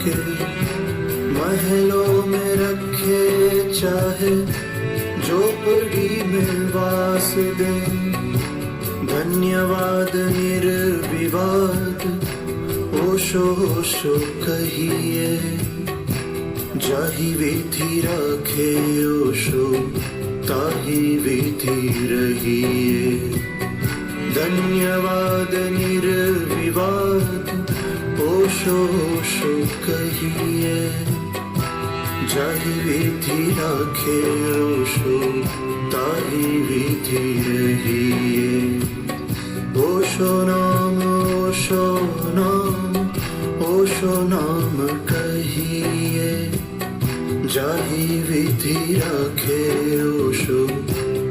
के महलों में रखे चाहे झोपड़ी में वास दे। धन्यवाद निर्विवाद ओशो ओशो कहिए, जाहि विधि राखे ओशो ताहि विधि रहिए। धन्यवाद निर्विवाद ओशो ओशो कहिए, जाहि विधि राखे ओशो ताहि विधि रहिए। ओशो नाम ओशो नाम कहिए, जाहि विधि राखे ओशो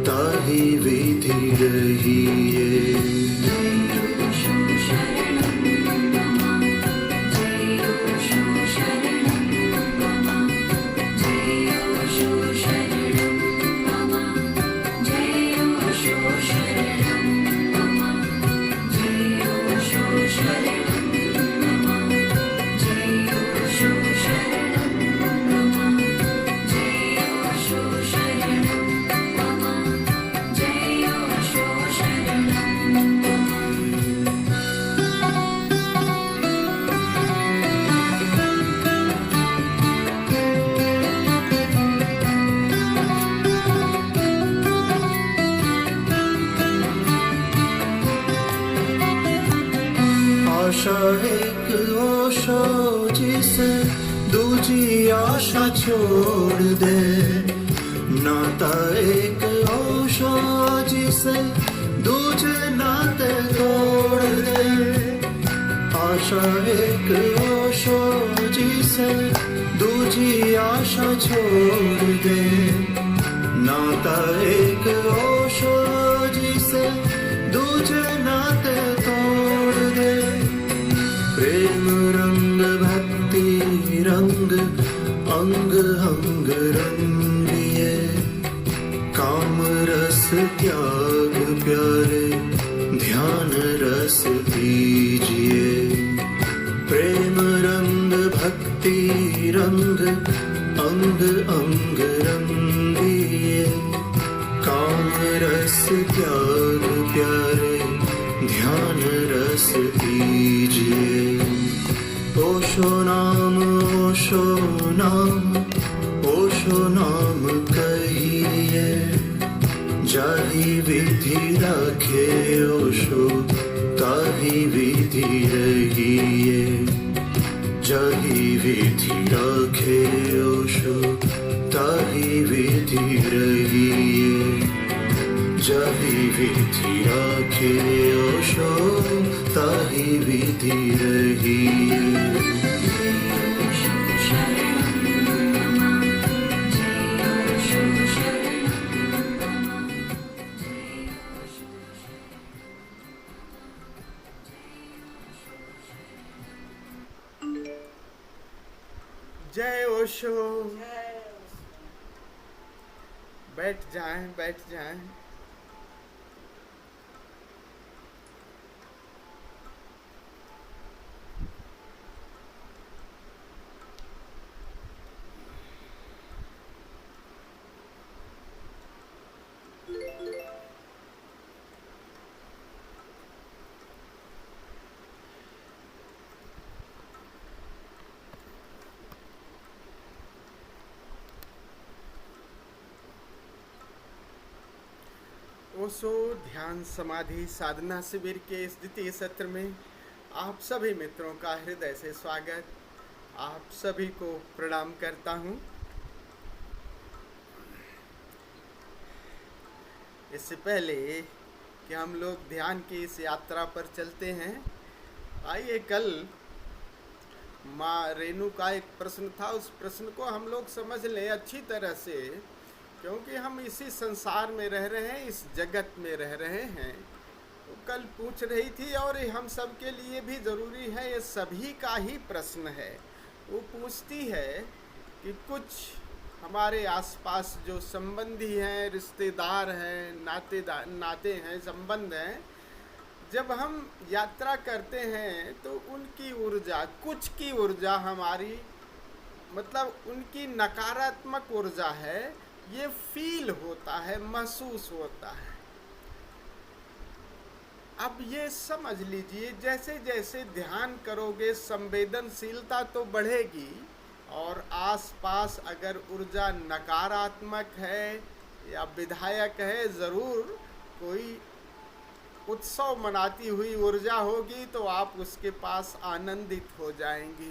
ताहि विधि रहिए। आशा एक ओशो जिसे दूजी आशा छोड़ दे। नाता एक ओशो जिसे दूजे नाते तोड़ दे। आशा एक ओशो जिसे दूजी आशा छोड़ दे। नाता एक ओशो जिसे दूजे नाते तोड़ दे। प्रेम रंग भक्ति रंग अंग अंग रंगिए। काम रस त्याग प्यारे ध्यान रस दीजिए। प्रेम रंग भक्ति रंग अंग अंग रंगिए। काम रस त्याग प्यारे ध्यान रस दीजिए। ओशो नाम ओशो नाम कहिए, जाहि विधि राखे ओशो ताहि विधि रहिए। जाहि विधि राखे ओशो ताहि विधि रहिए। जाहि विधि राखे ओशो ताहि विधि रहिए। जय ओशो। बैठ जाएं। ओशो ध्यान समाधि साधना शिविर के इस द्वितीय सत्र में आप सभी मित्रों का हृदय से स्वागत। आप सभी को प्रणाम करता हूँ। इससे पहले कि हम लोग ध्यान की इस यात्रा पर चलते हैं, आइए कल माँ रेणु का एक प्रश्न था, उस प्रश्न को हम लोग समझ लें अच्छी तरह से, क्योंकि हम इसी संसार में रह रहे हैं, इस जगत में रह रहे हैं। तो कल पूछ रही थी और हम सब के लिए भी ज़रूरी है, ये सभी का ही प्रश्न है। वो पूछती है कि कुछ हमारे आसपास जो संबंधी हैं, रिश्तेदार हैं, नाते हैं, संबंध हैं, जब हम यात्रा करते हैं तो उनकी ऊर्जा, कुछ की ऊर्जा हमारी, मतलब उनकी नकारात्मक ऊर्जा है, ये फील होता है, महसूस होता है। अब ये समझ लीजिए, जैसे जैसे ध्यान करोगे संवेदनशीलता तो बढ़ेगी, और आसपास अगर ऊर्जा नकारात्मक है या विधायक है, ज़रूर कोई उत्सव मनाती हुई ऊर्जा होगी तो आप उसके पास आनंदित हो जाएंगे।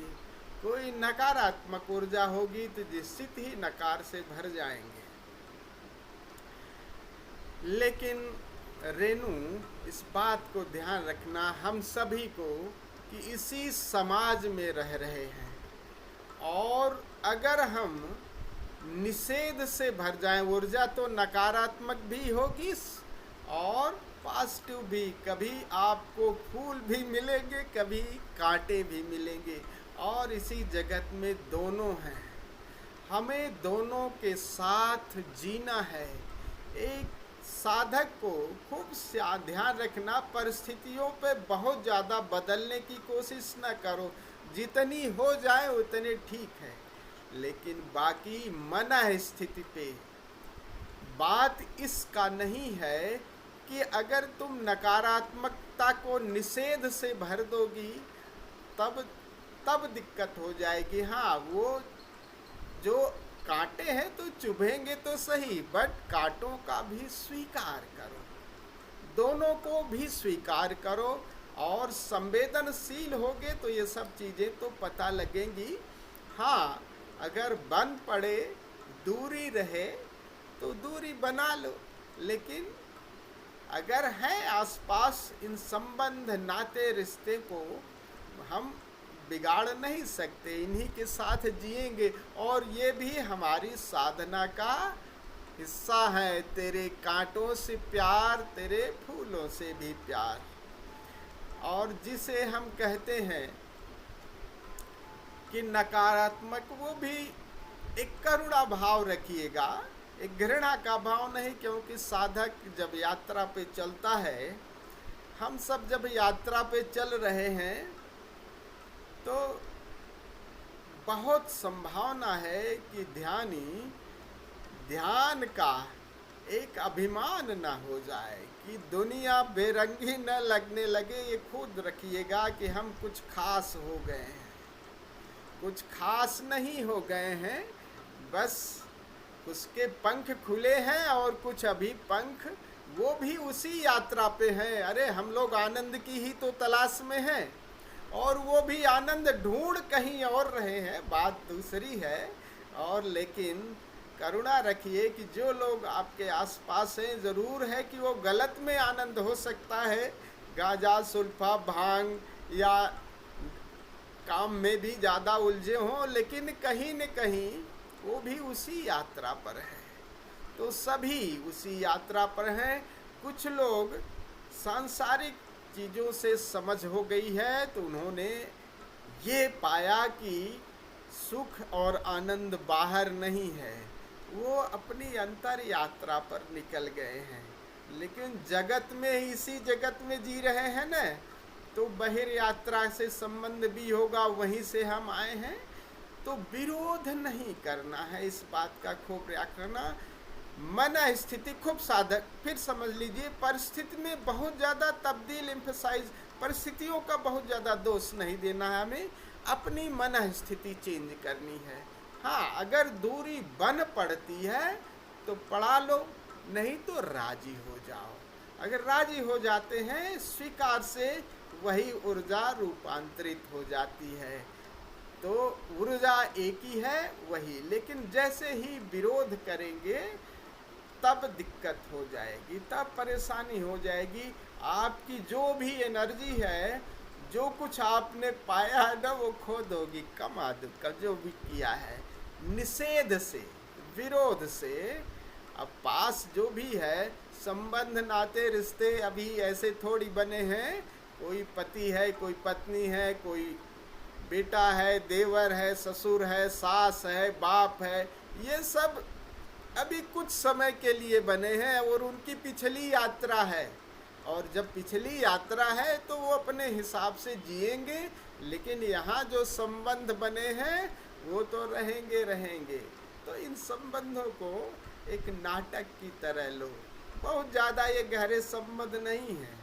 कोई नकारात्मक ऊर्जा होगी तो निश्चित ही नकार से भर जाएंगे। लेकिन रेणु, इस बात को ध्यान रखना हम सभी को कि इसी समाज में रह रहे हैं, और अगर हम निषेध से भर जाएं, ऊर्जा तो नकारात्मक भी होगी और पॉजिटिव भी। कभी आपको फूल भी मिलेंगे, कभी कांटे भी मिलेंगे, और इसी जगत में दोनों हैं। हमें दोनों के साथ जीना है। एक साधक को खूब ध्यान रखना, परिस्थितियों पे बहुत ज़्यादा बदलने की कोशिश न करो, जितनी हो जाए उतने ठीक है, लेकिन बाकी मन स्थिति पे। बात इसका नहीं है कि अगर तुम नकारात्मकता को निषेध से भर दोगी तब दिक्कत हो जाएगी। हाँ, वो जो कांटे हैं तो चुभेंगे तो सही, बट कांटों का भी स्वीकार करो, दोनों को भी स्वीकार करो, और संवेदनशील होगे तो ये सब चीज़ें तो पता लगेंगी। हाँ, अगर बन पड़े, दूरी रहे तो दूरी बना लो, लेकिन अगर है आसपास, इन संबंध, नाते, रिश्ते को हम बिगाड़ नहीं सकते, इन्हीं के साथ जिएंगे, और ये भी हमारी साधना का हिस्सा है। तेरे कांटों से प्यार, तेरे फूलों से भी प्यार। और जिसे हम कहते हैं कि नकारात्मक, वो भी एक करुणा भाव रखिएगा, एक घृणा का भाव नहीं, क्योंकि साधक जब यात्रा पे चलता है, हम सब जब यात्रा पे चल रहे हैं तो बहुत संभावना है कि ध्यान का एक अभिमान न हो जाए, कि दुनिया बेरंगी न लगने लगे। ये खुद रखिएगा कि हम कुछ खास हो गए हैं, कुछ खास नहीं हो गए हैं, बस उसके पंख खुले हैं, और कुछ अभी पंख वो भी उसी यात्रा पे हैं। अरे, हम लोग आनंद की ही तो तलाश में हैं, और वो भी आनंद ढूंढ कहीं और रहे हैं, बात दूसरी है। और लेकिन करुणा रखिए कि जो लोग आपके आसपास हैं, ज़रूर है कि वो गलत में आनंद हो सकता है, गांजा, सुल्फा, भांग या काम में भी ज़्यादा उलझे हों, लेकिन कहीं न कहीं वो भी उसी यात्रा पर है। तो सभी उसी यात्रा पर हैं। कुछ लोग सांसारिक चीज़ों से समझ हो गई है, तो उन्होंने ये पाया कि सुख और आनंद बाहर नहीं है, वो अपनी अंतर यात्रा पर निकल गए हैं। लेकिन जगत में, इसी जगत में जी रहे हैं न, तो बहिर यात्रा से संबंध भी होगा, वहीं से हम आए हैं। तो विरोध नहीं करना है, इस बात का खूब प्रयास करना। मन स्थिति खूब साधक, फिर समझ लीजिए, परिस्थिति में बहुत ज़्यादा तब्दील, एम्फसाइज, परिस्थितियों का बहुत ज़्यादा दोष नहीं देना है, हमें अपनी मन स्थिति चेंज करनी है। हाँ, अगर दूरी बन पड़ती है तो पड़ा लो, नहीं तो राजी हो जाओ। अगर राजी हो जाते हैं, स्वीकार से वही ऊर्जा रूपांतरित हो जाती है। तो ऊर्जा एक ही है वही, लेकिन जैसे ही विरोध करेंगे तब दिक्कत हो जाएगी, तब परेशानी हो जाएगी। आपकी जो भी एनर्जी है, जो कुछ आपने पाया है ना, वो खो दोगी, कमा दो का जो भी किया है, निषेध से, विरोध से। अब पास जो भी है, संबंध, नाते, रिश्ते अभी ऐसे थोड़ी बने हैं, कोई पति है, कोई पत्नी है, कोई बेटा है, देवर है, ससुर है, सास है, बाप है, ये सब अभी कुछ समय के लिए बने हैं, और उनकी पिछली यात्रा है। और जब पिछली यात्रा है तो वो अपने हिसाब से जिएंगे, लेकिन यहाँ जो संबंध बने हैं वो तो रहेंगे रहेंगे। तो इन संबंधों को एक नाटक की तरह लो। बहुत ज़्यादा ये गहरे संबंध नहीं है,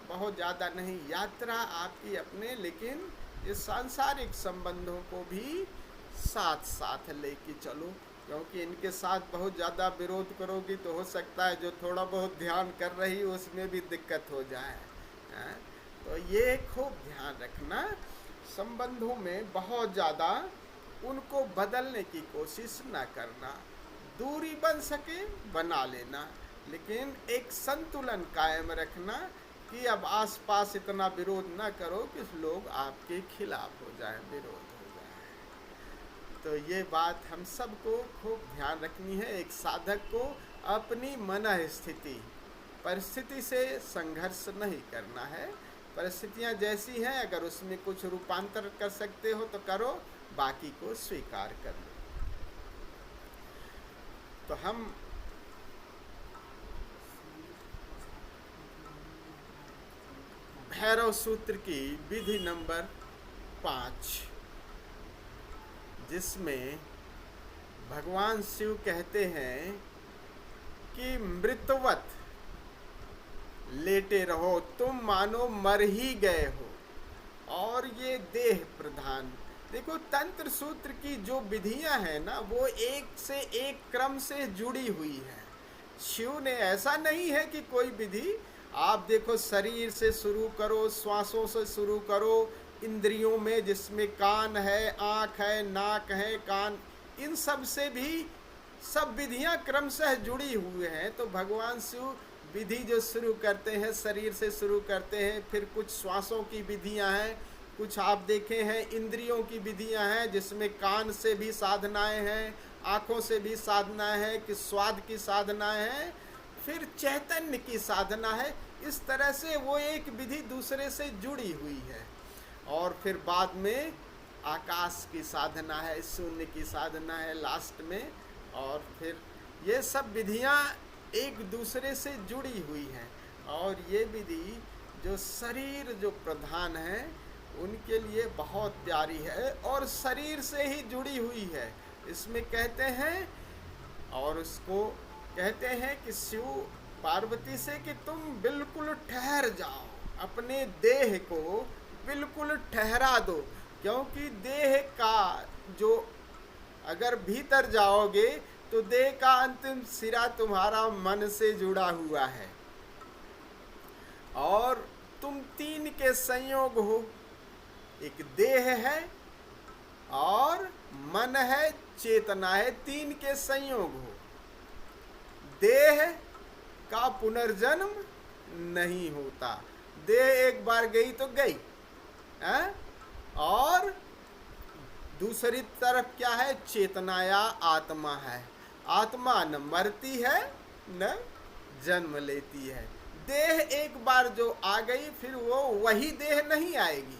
बहुत ज़्यादा नहीं। यात्रा आपकी अपने, लेकिन ये सांसारिक संबंधों को भी साथ साथ लेके चलो, क्योंकि इनके साथ बहुत ज़्यादा विरोध करोगी तो हो सकता है जो थोड़ा बहुत ध्यान कर रही उसमें भी दिक्कत हो जाए। हैं? तो ये खूब ध्यान रखना, संबंधों में बहुत ज़्यादा उनको बदलने की कोशिश ना करना। दूरी बन सके बना लेना, लेकिन एक संतुलन कायम रखना कि अब आसपास इतना विरोध ना करो कि लोग आपके खिलाफ हो जाए, विरोध हो जाए। तो ये बात हम सबको खूब ध्यान रखनी है। एक साधक को अपनी मन स्थिति, परिस्थिति से संघर्ष नहीं करना है। परिस्थितियाँ जैसी हैं, अगर उसमें कुछ रूपांतर कर सकते हो तो करो, बाकी को स्वीकार कर लो। तो हम भैरव सूत्र की विधि नंबर 5, जिसमें भगवान शिव कहते हैं कि मृतवत लेटे रहो, तुम मानो मर ही गए हो, और ये देह प्रधान। देखो, तंत्र सूत्र की जो विधियां हैं ना, वो एक से एक क्रम से जुड़ी हुई है। शिव ने ऐसा नहीं है कि कोई विधि आप देखो शरीर से शुरू करो, श्वासों से शुरू करो, इंद्रियों में जिसमें कान है, आँख है, नाक है, कान, इन सब से भी सब विधियां क्रमशः जुड़ी हुई हैं। तो भगवान शिव विधि जो शुरू करते हैं शरीर से शुरू करते हैं, फिर कुछ श्वासों की विधियां हैं, कुछ आप देखे हैं इंद्रियों की विधियां हैं, जिसमें कान से भी साधनाएं हैं, आँखों से भी साधनाएं हैं, कि स्वाद की साधनाएं हैं, फिर चैतन्य की साधना है। इस तरह से वो एक विधि दूसरे से जुड़ी हुई है। और फिर बाद में आकाश की साधना है, शून्य की साधना है लास्ट में, और फिर ये सब विधियां एक दूसरे से जुड़ी हुई हैं। और ये विधि जो शरीर जो प्रधान है उनके लिए बहुत प्यारी है और शरीर से ही जुड़ी हुई है। इसमें कहते हैं, और उसको कहते हैं कि शिव पार्वती से कि तुम बिल्कुल ठहर जाओ, अपने देह को बिल्कुल ठहरा दो, क्योंकि देह का जो अगर भीतर जाओगे तो देह का अंतिम सिरा तुम्हारा मन से जुड़ा हुआ है, और तुम तीन के संयोग हो। एक देह है और मन है, चेतना है, तीन के संयोग हो। देह का पुनर्जन्म नहीं होता, देह एक बार गई तो गई है? और दूसरी तरफ क्या है? चेतना या आत्मा है। आत्मा न मरती है न जन्म लेती है। देह एक बार जो आ गई फिर वो वही देह नहीं आएगी,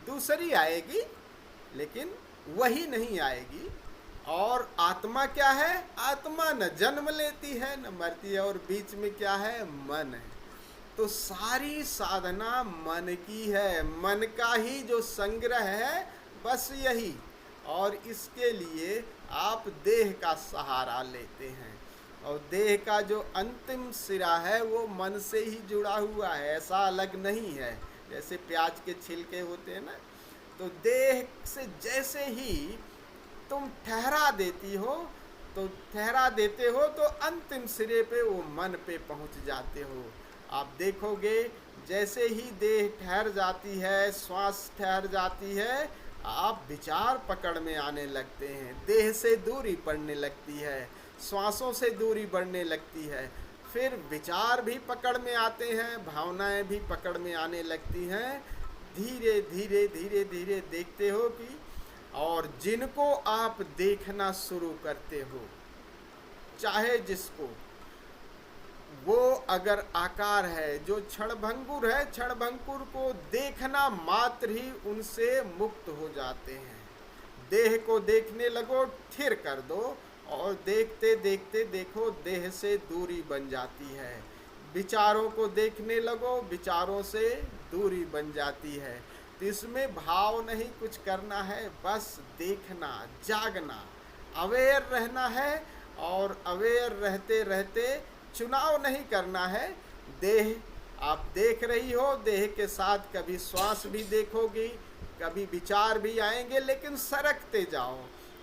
दूसरी आएगी, लेकिन वही नहीं आएगी। और आत्मा क्या है? आत्मा न जन्म लेती है न मरती है, और बीच में क्या है? मन है। तो सारी साधना मन की है, मन का ही जो संग्रह है, बस यही। और इसके लिए आप देह का सहारा लेते हैं, और देह का जो अंतिम सिरा है वो मन से ही जुड़ा हुआ है, ऐसा अलग नहीं है। जैसे प्याज के छिलके होते हैं ना, तो देह से जैसे ही तुम ठहरा देती हो, तो ठहरा देते हो तो अंतिम सिरे पे वो मन पे पहुंच जाते हो। आप देखोगे जैसे ही देह ठहर जाती है, श्वास ठहर जाती है, आप विचार पकड़ में आने लगते हैं, देह से दूरी पड़ने लगती है, श्वासों से दूरी बढ़ने लगती है, फिर विचार भी पकड़ में आते हैं, भावनाएं भी पकड़ में आने लगती हैं। धीरे धीरे धीरे धीरे देखते हो कि, और जिनको आप देखना शुरू करते हो, चाहे जिसको, वो अगर आकार है जो क्षणभंगुर है, क्षणभंगुर को देखना मात्र ही उनसे मुक्त हो जाते हैं। देह को देखने लगो, थिर कर दो, और देखते देखते देखो देह से दूरी बन जाती है। विचारों को देखने लगो, विचारों से दूरी बन जाती है। तो इसमें भाव नहीं कुछ करना है, बस देखना, जागना, अवेयर रहना है। और अवेयर रहते रहते चुनाव नहीं करना है। देह आप देख रही हो, देह के साथ कभी श्वास भी देखोगी, कभी विचार भी आएंगे, लेकिन सरकते जाओ।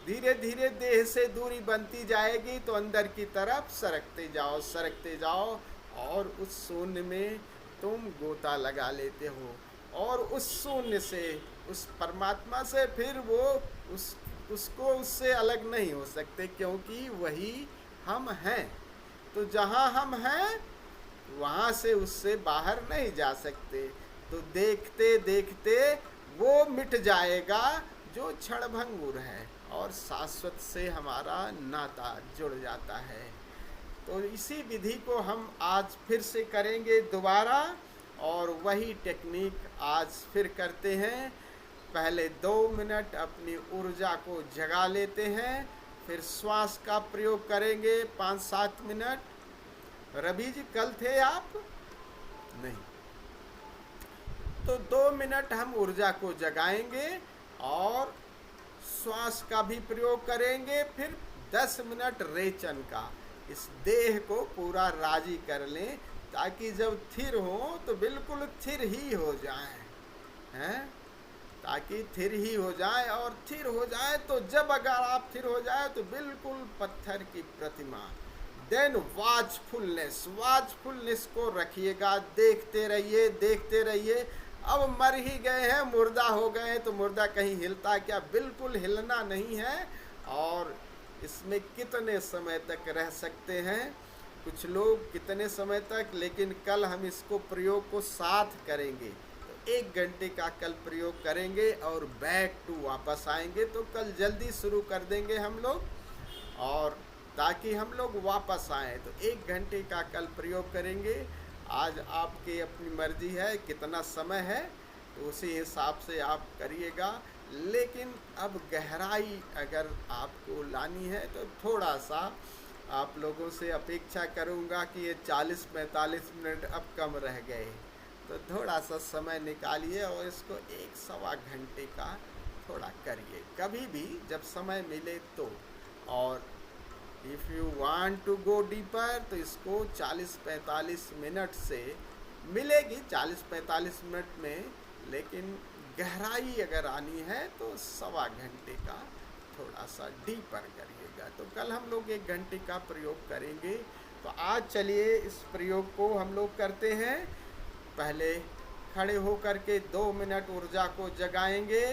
धीरे धीरे देह से दूरी बनती जाएगी तो अंदर की तरफ सरकते जाओ, सरकते जाओ, और उस शून्य में तुम गोता लगा लेते हो। और उस शून्य से, उस परमात्मा से फिर वो उसको उससे अलग नहीं हो सकते, क्योंकि वही हम हैं। तो जहाँ हम हैं वहाँ से उससे बाहर नहीं जा सकते। तो देखते देखते वो मिट जाएगा जो क्षणभंगुर है, और शाश्वत से हमारा नाता जुड़ जाता है। तो इसी विधि को हम आज फिर से करेंगे दोबारा, और वही टेक्निक आज फिर करते हैं। पहले 2 मिनट अपनी ऊर्जा को जगा लेते हैं, फिर श्वास का प्रयोग करेंगे 5-7 मिनट। रवि जी कल थे आप? नहीं। तो 2 मिनट हम ऊर्जा को जगाएंगे और श्वास का भी प्रयोग करेंगे, फिर 10 मिनट रेचन का। इस देह को पूरा राजी कर लें, ताकि जब थिर हो तो बिल्कुल थिर ही हो जाए, हैं? ताकि थिर ही हो जाए, और थिर हो जाए तो जब अगर आप थिर हो जाए तो बिल्कुल पत्थर की प्रतिमा। देन वाचफुलनेस, वाचफुलनेस को रखिएगा, देखते रहिए, देखते रहिए। अब मर ही गए हैं, मुर्दा हो गए हैं, तो मुर्दा कहीं हिलता क्या? बिल्कुल हिलना नहीं है। और इसमें कितने समय तक रह सकते हैं कुछ लोग, कितने समय तक, लेकिन कल हम इसको प्रयोग को साथ करेंगे। तो 1 घंटे का कल प्रयोग करेंगे और बैक टू वापस आएंगे। तो कल जल्दी शुरू कर देंगे हम लोग, और ताकि हम लोग वापस आएँ। तो 1 घंटे का कल प्रयोग करेंगे। आज आपकी अपनी मर्जी है कितना समय है, तो उसी हिसाब से आप करिएगा। लेकिन अब गहराई अगर आपको लानी है तो थोड़ा सा आप लोगों से अपेक्षा करूंगा कि ये 40-45 मिनट अब कम रह गए, तो थोड़ा सा समय निकालिए और इसको 1-1.25 घंटे का थोड़ा करिए, कभी भी जब समय मिले तो। और if you want to go deeper, तो इसको 40-45 मिनट से मिलेगी, 40-45 मिनट में। लेकिन गहराई अगर आनी है तो 1.25 घंटे का थोड़ा सा डीपर करिएगा। तो कल हम लोग 1 घंटे का प्रयोग करेंगे। तो आज चलिए इस प्रयोग को हम लोग करते हैं। पहले खड़े होकर के 2 मिनट ऊर्जा को जगाएंगे,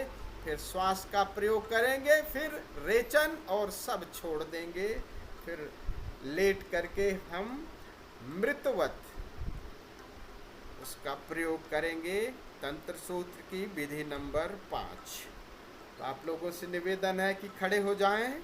फिर श्वास का प्रयोग करेंगे, फिर रेचन और सब छोड़ देंगे, फिर लेट करके हम मृतवत उसका प्रयोग करेंगे। तंत्र सूत्र की विधि नंबर 5। तो आप लोगों से निवेदन है कि खड़े हो जाएं।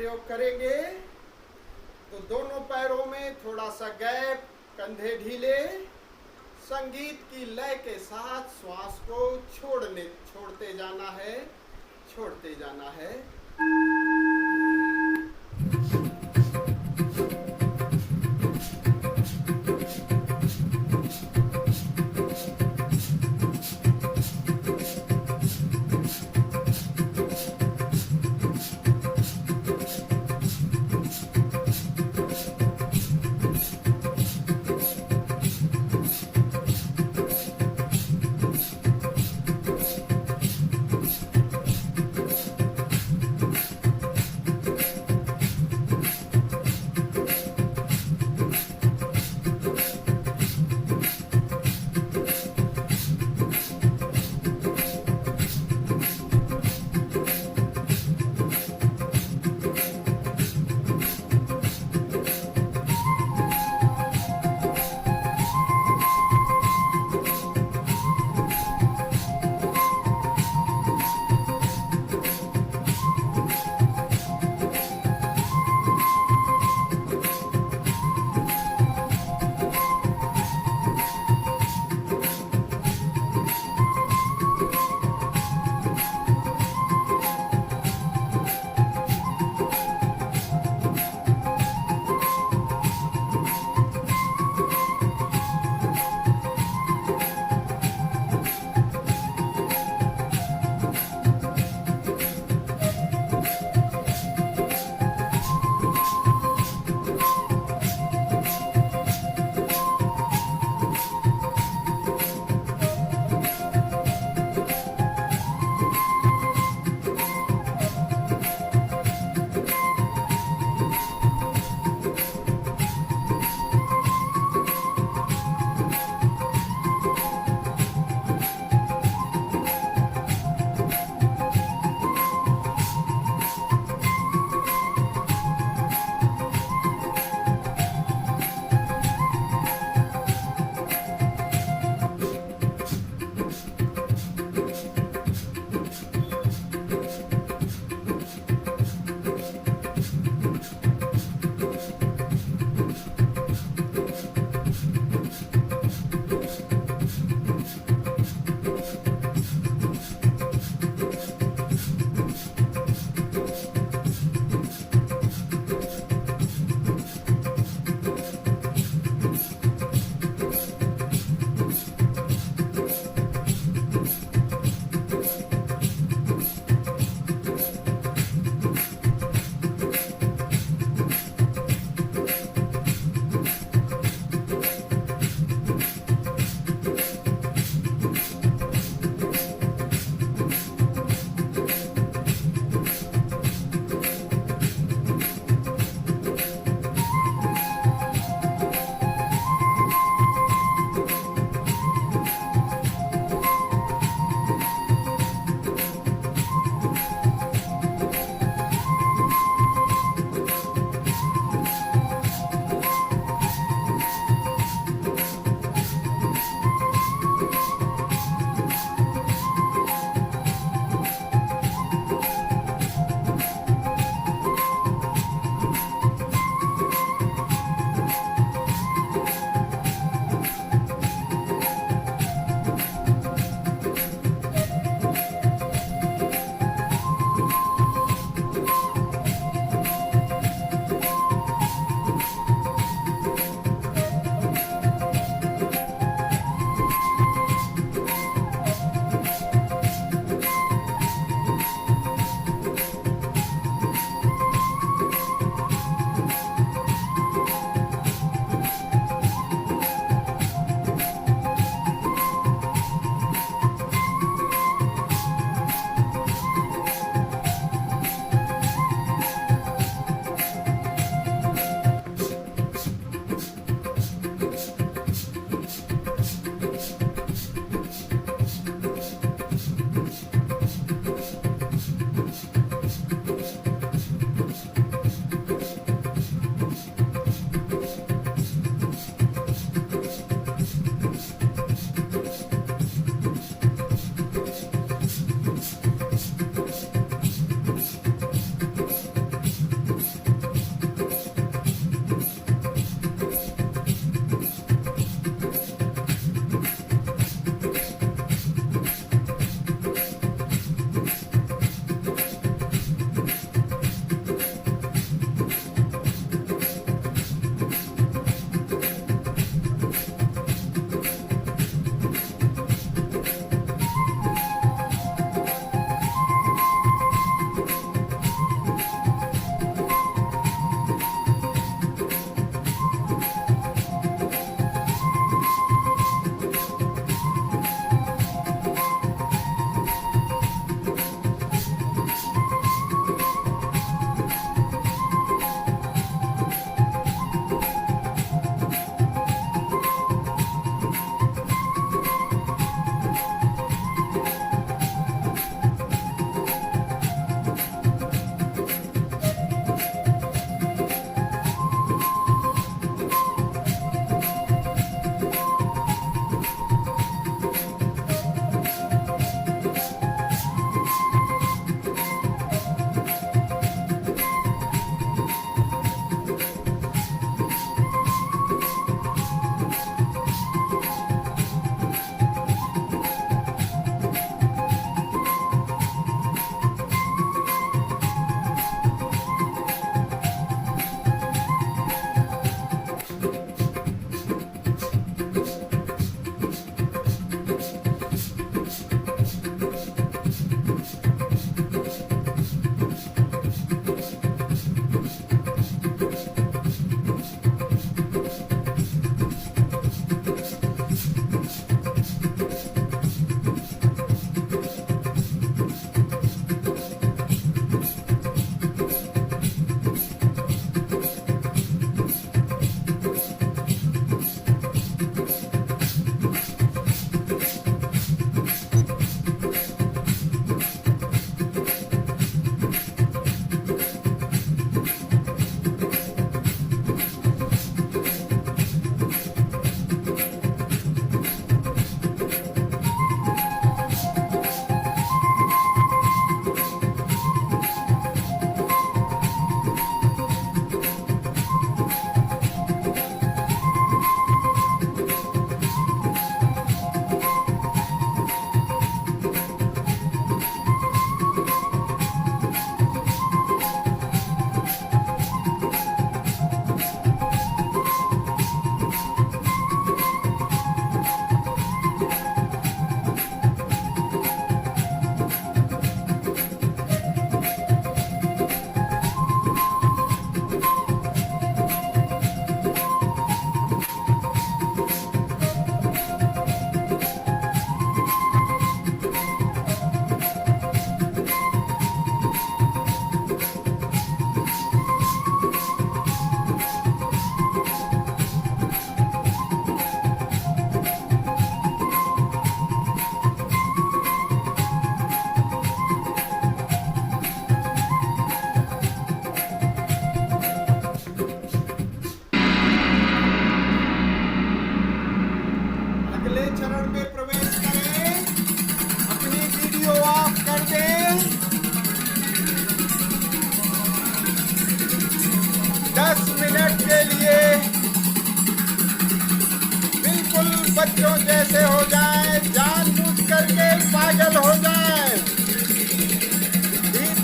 प्रयोग करेंगे तो दोनों पैरों में थोड़ा सा गैप, कंधे ढीले, संगीत की लय के साथ श्वास को छोड़ते जाना है।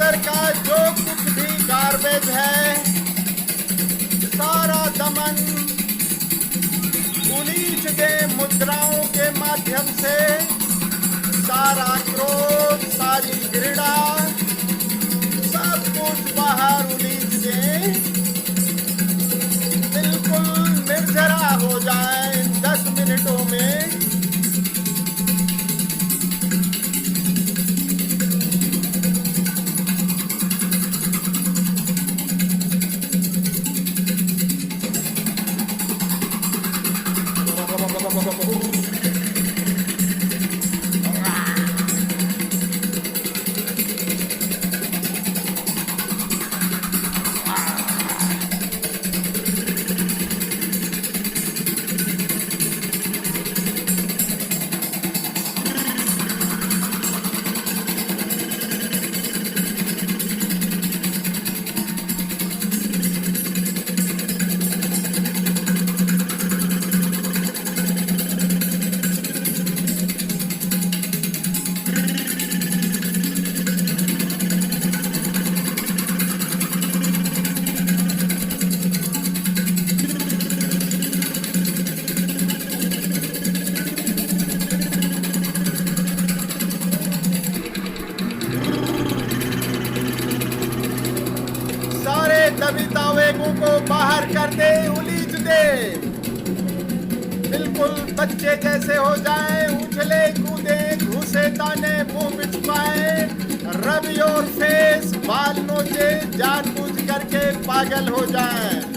अंदर का जो कुछ भी गार्बेज है, सारा दमन उलीच दे मुद्राओं के माध्यम से। सारा क्रोध, सारी घृणा, सब कुछ बाहर उलीच दे, बिल्कुल निर्जरा हो जाए 10 मिनटों में। दबिता वेगों को बाहर कर दे, उलीच दे, बिल्कुल बच्चे जैसे हो जाए, उछले कूदे, घुसे ताने, मुंह बिचपाए, रब योर फेस, बाल नोचे, जानबूझ करके पागल हो जाए।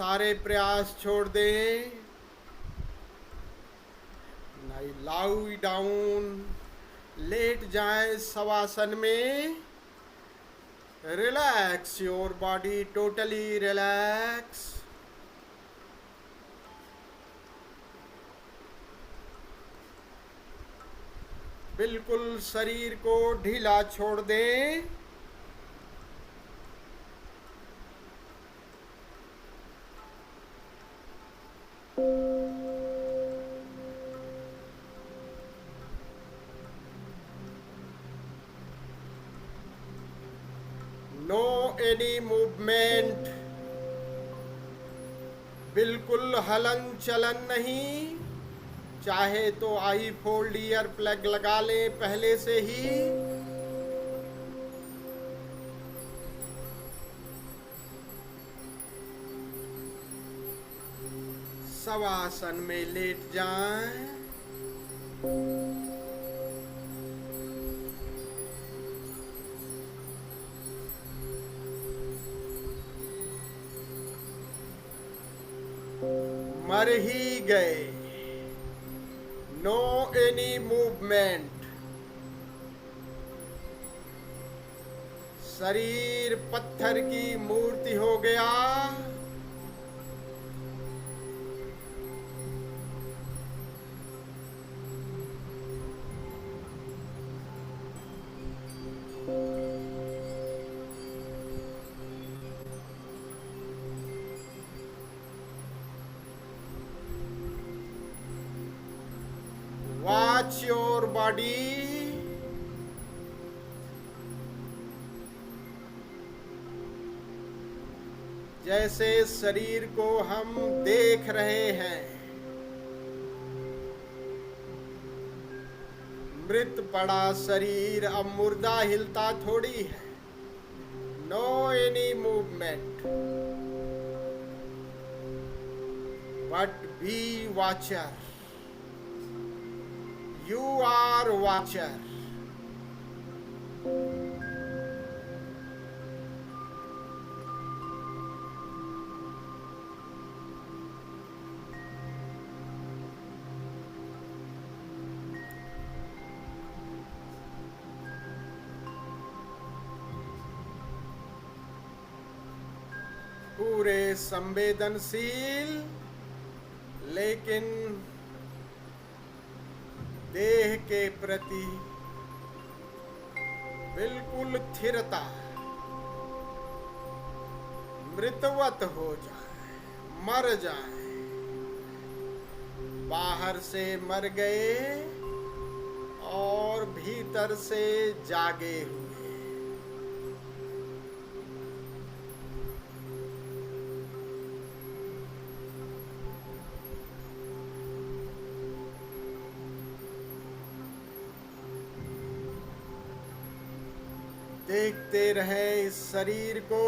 सारे प्रयास छोड़ दें। नाउ लाई डाउन, लेट जाएं शवासन में। Relax your body, totally relax. बिल्कुल शरीर को ढीला छोड़ दें। नो एनी मूवमेंट, बिल्कुल हलन चलन नहीं। चाहे तो आई फोल्ड ईयर प्लग लगा लें पहले से ही। शवासन में लेट जाएं। मर ही गए। No any movement. शरीर पत्थर की मूर्ति हो गया। Watch your body. जैसे शरीर को हम देख रहे हैं। मृत पड़ा शरीर, अब मुर्दा हिलता थोड़ी है। No any movement, but be watcher. You are watcher. पूरे संवेदनशील, लेकिन देह के प्रति बिल्कुल स्थिरता। मृतवत हो जाए, मर जाए। बाहर से मर गए और भीतर से जागे हुए। देखते रहे इस शरीर को।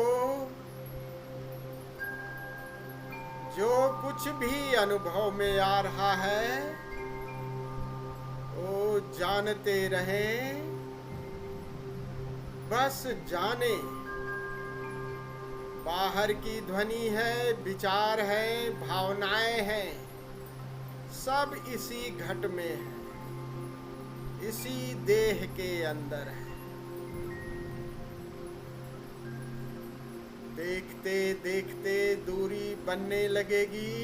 जो कुछ भी अनुभव में आ रहा है वो जानते रहे। बस जाने। बाहर की ध्वनि है, विचार है, भावनाएं हैं, सब इसी घट में है, इसी देह के अंदर है। देखते देखते दूरी बनने लगेगी।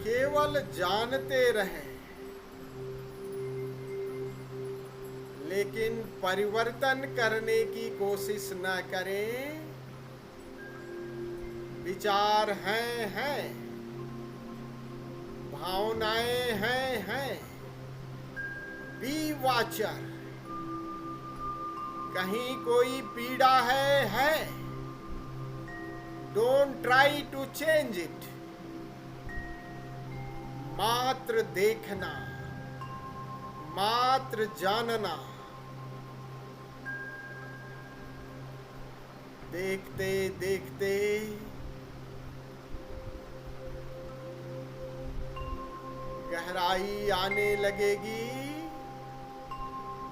केवल जानते रहें, लेकिन परिवर्तन करने की कोशिश न करें। विचार हैं, भावनाएं हैं। Be watcher. कहीं कोई पीड़ा है। Don't try to change it. मात्र देखना, मात्र जानना। देखते देखते गहराई आने लगेगी।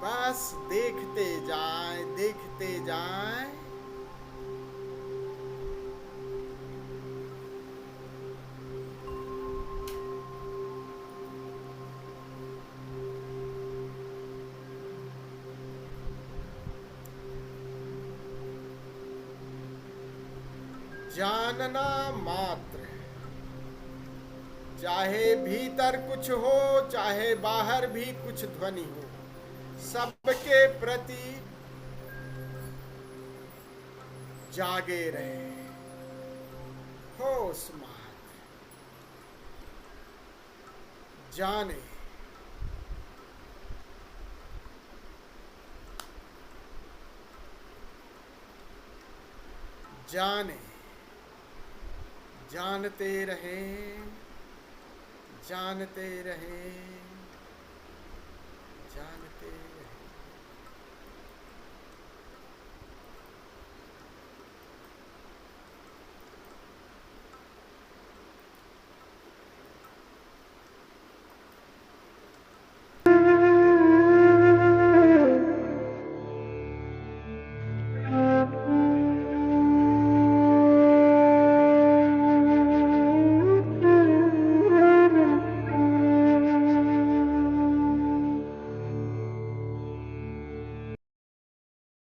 बस देखते जाएं, देखते जाएं। जानना मात्र है, चाहे भीतर कुछ हो चाहे बाहर भी कुछ ध्वनि हो, सबके प्रति जागे रहे, होश मात्र जाने। जाने, जानते रहे, जानते रहे, जानते